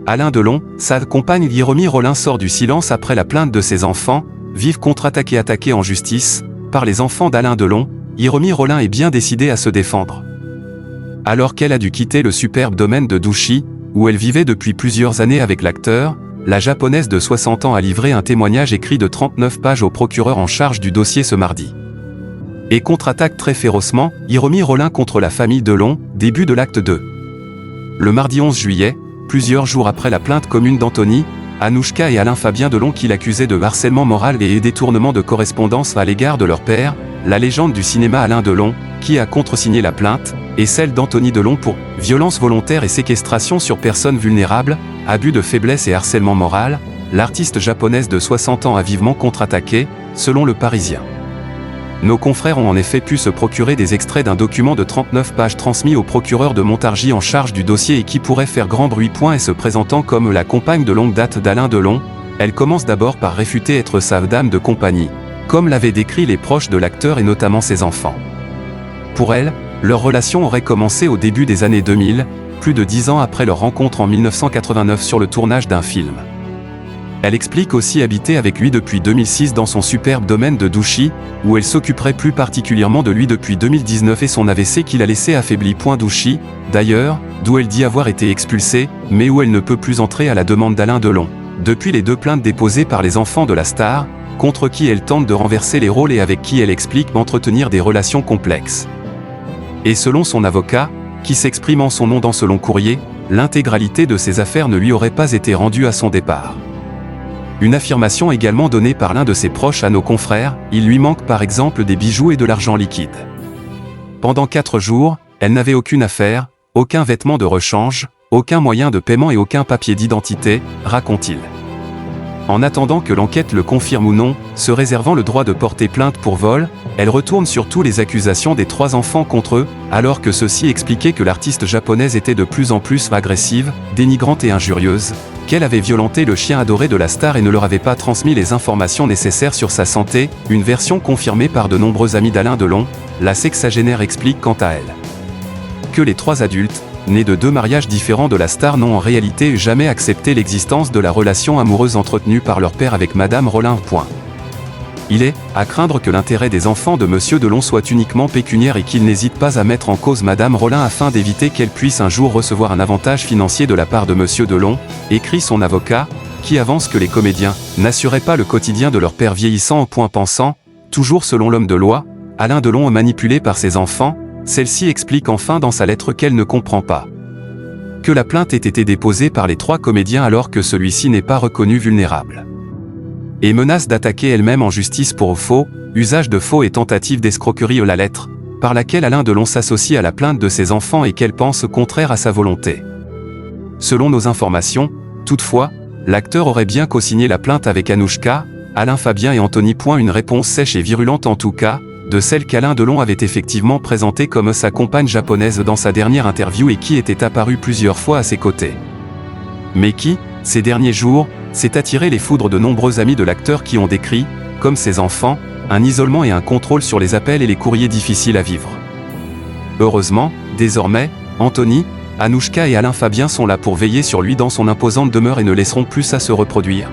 Alain Delon, sa compagne Hiromi Rollin sort du silence après la plainte de ses enfants, vive contre-attaquée attaquée en justice, par les enfants d'Alain Delon. Hiromi Rollin est bien décidée à se défendre. Alors qu'elle a dû quitter le superbe domaine de Douchy, où elle vivait depuis plusieurs années avec l'acteur, la japonaise de 60 ans a livré un témoignage écrit de 39 pages au procureur en charge du dossier ce mardi. Et contre-attaque très férocement, Hiromi Rollin contre la famille Delon, début de l'acte 2. Le mardi 11 juillet, plusieurs jours après la plainte commune d'Anthony, Anouchka et Alain Fabien Delon qui l'accusaient de harcèlement moral et détournement de correspondance à l'égard de leur père, la légende du cinéma Alain Delon, qui a contresigné la plainte, et celle d'Anthony Delon pour violence volontaire et séquestration sur personnes vulnérables, abus de faiblesse et harcèlement moral, l'artiste japonaise de 60 ans a vivement contre-attaqué, selon Le Parisien. Nos confrères ont en effet pu se procurer des extraits d'un document de 39 pages transmis au procureur de Montargis en charge du dossier et qui pourrait faire grand bruit. Et se présentant comme la compagne de longue date d'Alain Delon, elle commence d'abord par réfuter être sa dame de compagnie, comme l'avaient décrit les proches de l'acteur et notamment ses enfants. Pour elle, leur relation aurait commencé au début des années 2000, plus de 10 ans après leur rencontre en 1989 sur le tournage d'un film. Elle explique aussi habiter avec lui depuis 2006 dans son superbe domaine de Douchy, où elle s'occuperait plus particulièrement de lui depuis 2019 et son AVC qu'il a laissé affaibli. Douchy, d'ailleurs, d'où elle dit avoir été expulsée, mais où elle ne peut plus entrer à la demande d'Alain Delon, depuis les 2 plaintes déposées par les enfants de la star, contre qui elle tente de renverser les rôles et avec qui elle explique entretenir des relations complexes. Et selon son avocat, qui s'exprime en son nom dans ce long courrier, l'intégralité de ses affaires ne lui aurait pas été rendue à son départ. Une affirmation également donnée par l'un de ses proches à nos confrères, il lui manque par exemple des bijoux et de l'argent liquide. Pendant 4 jours, elle n'avait aucune affaire, aucun vêtement de rechange, aucun moyen de paiement et aucun papier d'identité, raconte-t-il. En attendant que l'enquête le confirme ou non, se réservant le droit de porter plainte pour vol, elle retourne sur tous les accusations des 3 enfants contre eux, alors que ceux-ci expliquaient que l'artiste japonaise était de plus en plus agressive, dénigrante et injurieuse, qu'elle avait violenté le chien adoré de la star et ne leur avait pas transmis les informations nécessaires sur sa santé, une version confirmée par de nombreux amis d'Alain Delon. La sexagénaire explique quant à elle que les 3 adultes, nés de 2 mariages différents de la star, n'ont en réalité jamais accepté l'existence de la relation amoureuse entretenue par leur père avec Madame Rollin. Il est à craindre que l'intérêt des enfants de Monsieur Delon soit uniquement pécuniaire et qu'il n'hésite pas à mettre en cause Madame Rollin afin d'éviter qu'elle puisse un jour recevoir un avantage financier de la part de Monsieur Delon, écrit son avocat, qui avance que les comédiens n'assuraient pas le quotidien de leur père vieillissant. Pensant, toujours selon l'homme de loi, Alain Delon est manipulé par ses enfants. Celle-ci explique enfin dans sa lettre qu'elle ne comprend pas que la plainte ait été déposée par les 3 comédiens alors que celui-ci n'est pas reconnu vulnérable. Et menace d'attaquer elle-même en justice pour faux, usage de faux et tentative d'escroquerie. La lettre, par laquelle Alain Delon s'associe à la plainte de ses enfants et qu'elle pense contraire à sa volonté. Selon nos informations, toutefois, l'acteur aurait bien co-signé la plainte avec Anouchka, Alain Fabien et Anthony. Une réponse sèche et virulente en tout cas, de celle qu'Alain Delon avait effectivement présentée comme sa compagne japonaise dans sa dernière interview et qui était apparue plusieurs fois à ses côtés. Mais qui, ces derniers jours, s'est attiré les foudres de nombreux amis de l'acteur qui ont décrit, comme ses enfants, un isolement et un contrôle sur les appels et les courriers difficiles à vivre. Heureusement, désormais, Anthony, Anouchka et Alain Fabien sont là pour veiller sur lui dans son imposante demeure et ne laisseront plus ça se reproduire.